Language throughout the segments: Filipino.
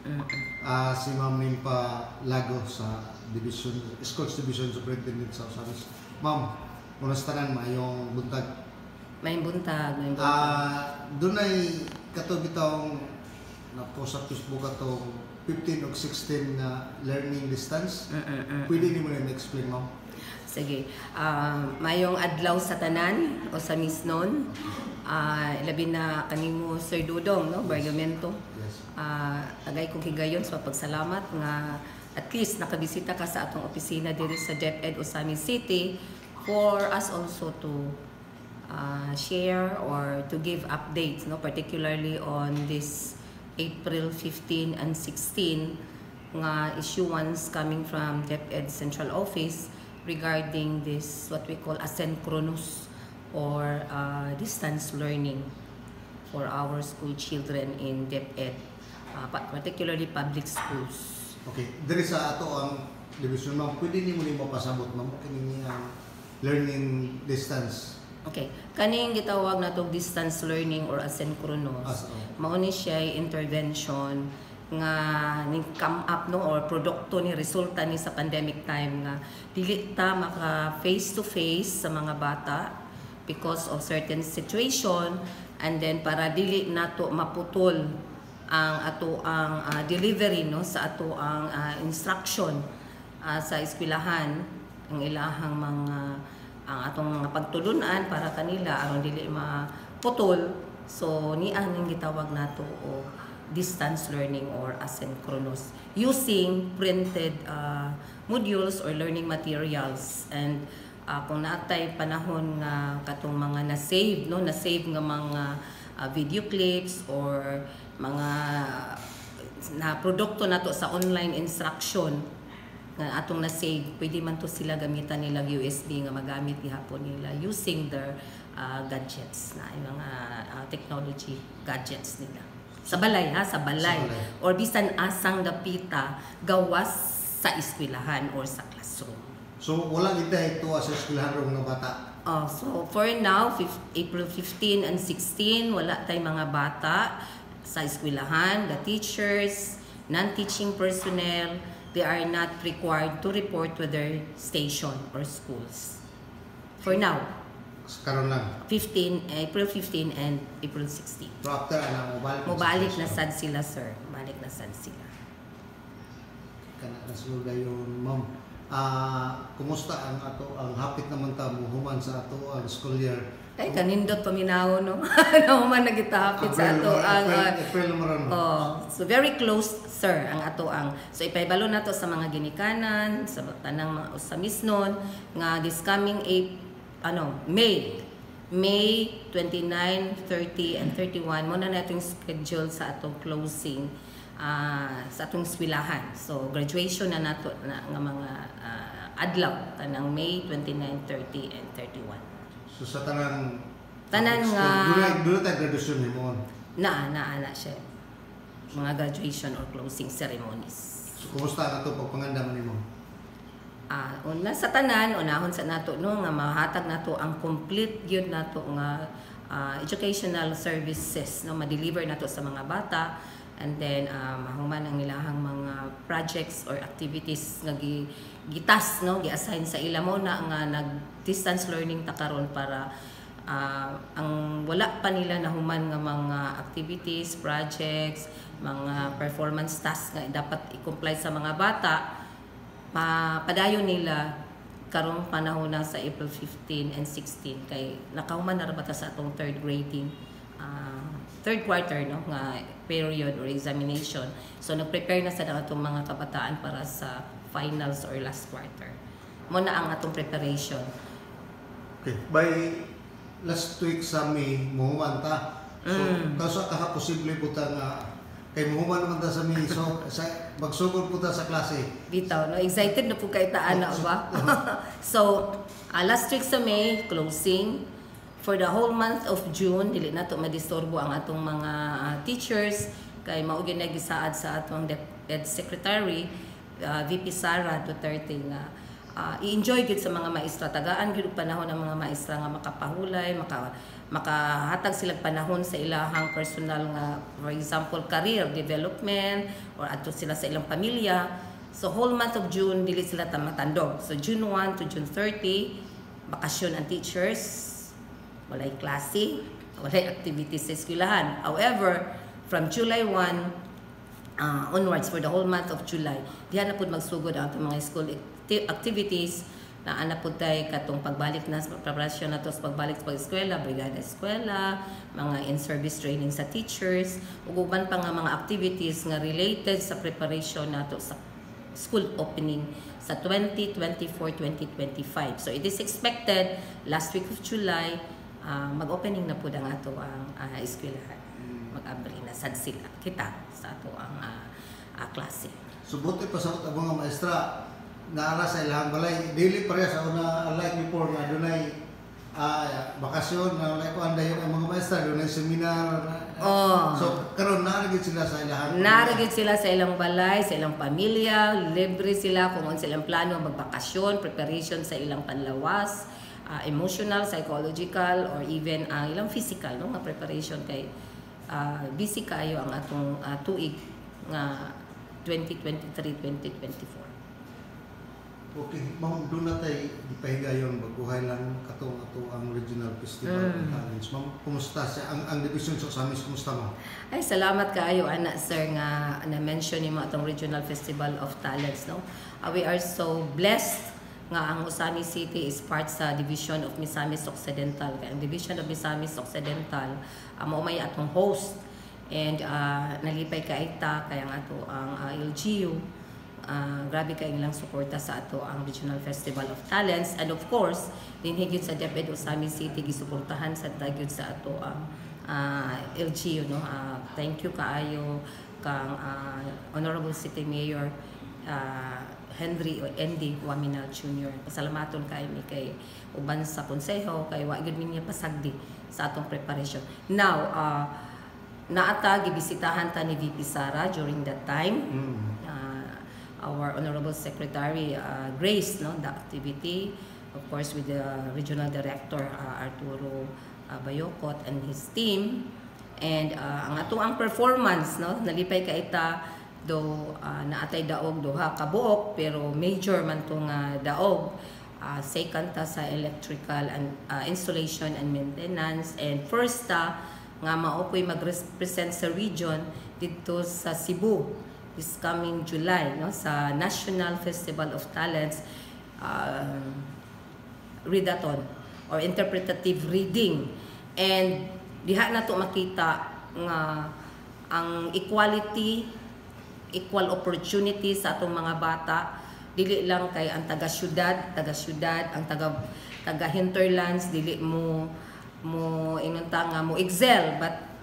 Si Ma'am Nimpa Lago sa Division Schools Division Superintendent sa Osamis. Ma'am, unas tanan mayong buntag. May buntag, may buntag. Doon ay katong na-post sa Facebook atong 15 o 16 na learning distance. Pwede niyo mo na explain, Ma'am? Sige. Mayong adlaw sa tanan o sa misnon. Labi na kanimo Sir Dudong, no? Bargamento. Yes. Agay kong higayon sa pagsalamat nga at least nakabisita ka sa atong opisina diri sa DepEd Osamis City for us also to share or to give updates, no, particularly on this April 15 and 16 nga issuance coming from DepEd Central Office regarding this what we call asynchronous or distance learning for our school children in DepEd, particularly public schools. Okay, diri sa ato ang division, Ma'am, pwede niyo mo pasabot, Ma'am, kining learning distance. Okay, kaning gitawag natong distance learning or asynchronous. Mao ni siya intervention nga ning come up, no, or produkto ni resulta ni sa pandemic time nga dili ta maka face to face sa mga bata because of certain situation, and then para dili nato maputol ang ato ang delivery, no, sa ato ang instruction sa eskwelahan, ang ilahang mga ang atong mga pagtulunan para kanila aron dili maputol. So ni ang gitawag nato o distance learning or asynchronous using printed modules or learning materials. And kung naatay panahon nga katong mga na-save, no, na-save nga mga video clips or mga na produkto nato sa online instruction nga atong na-save, pwede man to sila gamitan nila USB nga magamit gihapon nila using their gadgets na mga technology gadgets nila. Sa balay, sa balay. Or bisan asang dapita gawas sa eskwelahan or sa classroom. So wala kita ito sa eskwelahan ro mga bata. So for now, April 15 and 16, wala tay mga bata sa eskwelahan. The teachers, non-teaching personnel, they are not required to report to their station or schools. For now. Karon lang. April 15 and April 16. So after mobalik na sad sila, sir. Mobalik na sad sila. Kana nasulod dayon, Ma'am. Kumusta ang hapit naman ta human sa ato ang school year? Ay, kanindot paminaw, no? Naman nagitahapit sa ato ang April naman. So very close, sir, ang ato ang. So ipaibalo nato sa mga ginikanan, sa tanang mga Osamisnon nga this coming May 29, 30 and 31 mo na nating schedule sa atong closing sa atong eskwelahan. So graduation na nato nga mga adlaw tanang May 29, 30 and 31. So sa tanan nga duro ta graduation nimo. Na siya. Mga graduation or closing ceremonies. So kumusta nato pagpanganda man nimo? Una sa tanan, unahon sa nato, no, nga mahatag nato ang complete gyud nato nga educational services, no, ma-deliver nato sa mga bata, and then mahuman ang ilahang mga projects or activities nga gitas, no, gi-assign sa ila mo na nga nag distance learning ta karon para ang wala pa nila nahuman nga mga activities, projects, mga performance tasks nga dapat i-comply sa mga bata, padayon nila karong panahon na sa April 15 and 16 kay nakahuman na rabata sa atong third grading third quarter, no, nga period or examination. So nag-prepare na sa atong mga kabataan para sa finals or last quarter. Mo na ang atong preparation. Okay, by last week sa May muhuman ta. So kausa ka posible po ta nga kay muhuman naman ta sa May, so magsugod po ta sa klase. Bitaw, no? Excited na po kay taana ba? So, last week sa May, closing. For the whole month of June, dili na to madisturbo ang atong mga teachers kay mao gyud nagisaad sa atong DepEd Secretary VP Sara Duterte nga i-enjoy gid sa mga maestra, tagaan gid panahon ng mga maestra nga makapahulay, makahatag silang panahon sa ilahang personal nga, for example, career development or adto sila sa ilang pamilya. So whole month of June dili sila matandog. So June 1 to June 30 bakasyon ang teachers, walay klase, walay activities sa eskwelahan. However, from July 1 onwards for the whole month of July, diha na pud magsugod ang mga school activities na ana pud tay katong pagbalik na preparasyon nato sa pagbalik sa pag-eskwela, brigada eskwela, mga in-service training sa teachers, ug uban pa nga mga activities nga related sa preparation nato sa school opening sa 2024-2025. So it is expected last week of July mag-opening na pud ang ato ang eskwelahan. Mag-abri na sad sila kita sa ato ang klase. So buti pa sa mga maestra naara sa ilang balay, dili pareha sa una like before nga dunay bakasyon na like ko anday ang mga maestra dunay seminar. So karon naaragid sila sa ilang sila sa ilang balay, sa ilang pamilya, libre sila kung ano silang plano magbakasyon, preparation sa ilang panlawas, emotional, psychological, or even ilang physical, no, nga preparation kay busy kayo ang atong tuig nga 2023-2024. Okay, ma'am, doon na tayo ipahigayon, baguhay lang katong ato ang regional festival ng talents. Ma'am, kumusta siya? Ang division sa Samis, kumusta ma'am? Ay, salamat kaayo, anak, sir, nga na-mention ni mo atong regional festival of talents, no? We are so blessed nga ang Osamis City is part sa division of Misamis Occidental. Kaya ang division of Misamis Occidental, mao may atong host. And nalipay kaita kaya nga ato ang LGU. Grabe kay ilang suporta sa ato ang Regional Festival of Talents, and of course din higit sa DepEd Osamis City gisuportahan sa dagyud sa ato ang LGU, no. Thank you kaayo kang Honorable City Mayor Henry Andy Waminal Jr. Pasalamaton kay mi kay uban sa konseho kay wa gyud niya pasagdi sa atong preparation. Now naata gibisitahan ta ni VP Sara during that time. Our Honorable Secretary Grace, no, the activity, of course with the Regional Director Arturo Bayocot and his team, and ang ato ang performance, no, nalipay kaita do naatay daog duha ka buok pero major man tong daog. Second ta sa electrical and installation and maintenance, and first ta nga maopoy mag-represent sa region dito sa Cebu this coming July, no, sa National Festival of Talents readathon or interpretative reading. And diha na to makita nga ang equal opportunity sa atong mga bata, dili lang kay ang taga-syudad, ang taga hinterlands dili mo inunta nga mo excel, but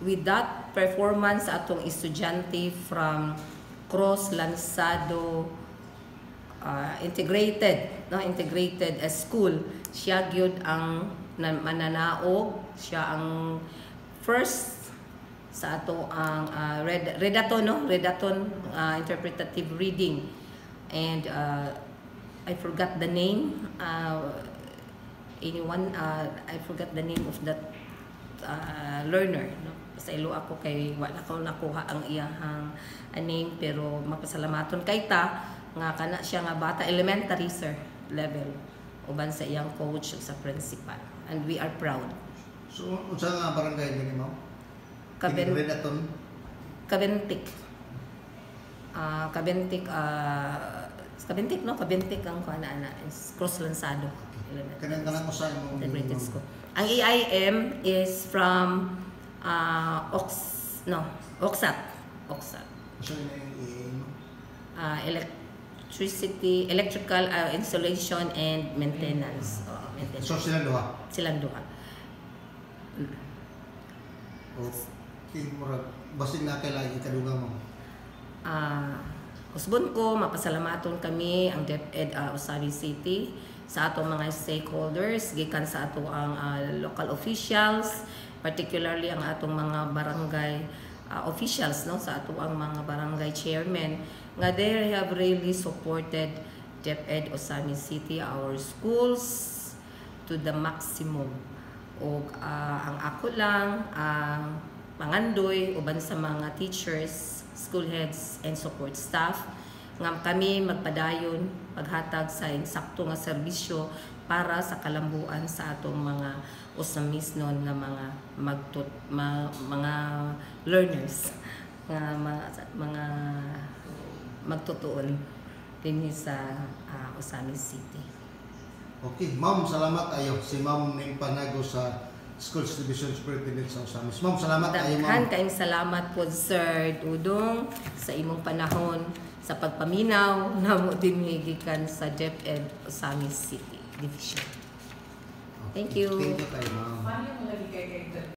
with that performance atong estudyante from Cross Lanzado integrated school, siya gyud ang mananaog, siya ang first sa ato ang readathon interpretative reading, and I forgot the name I forgot the name of that learner, no? Sa ilo ako kay wala ko nakuha ang iyang name, pero mapasalamaton kay ta nga kana siya nga bata elementary sir level uban sa iyang coach sa principal, and we are proud. So unsa nga barangay dinhi mo? Cabentic. Cabentic ang kuana is Cross Lanzado Kanang usa mo school. Ang EIM is from Oxat. So electrical installation and maintenance. So silang duha. Okay, murag basig na kailangan ikadugang mo. Usbon ko, mapasalamaton kami ang DepEd Osamis City sa atong mga stakeholders, gikan sa ato ang local officials, particularly ang atong mga barangay officials, no, sa ato ang mga barangay chairman nga they have really supported DepEd Osamis City, our schools to the maximum. O ang ako lang, ang pangandoy, uban sa mga teachers, school heads, and support staff, nga kami magpadayon, paghatag sa insakto nga serbisyo para sa kalambuan sa atong mga Osamis noon nga mga learners, nga mga magtutuon din sa Osamis City. Okay, ma'am, salamat ayo. Si ma'am ning panago sa Schools Division Superintendent sa Osamis. Ma'am, salamat ayo, ma'am. Daghan kaayong salamat po, Sir Dudong, sa imong panahon sa pagpaminaw na mo dinhigikan sa DepEd Osamis City Division. Thank you. Thank you kayo, ma'am. Paano yung mga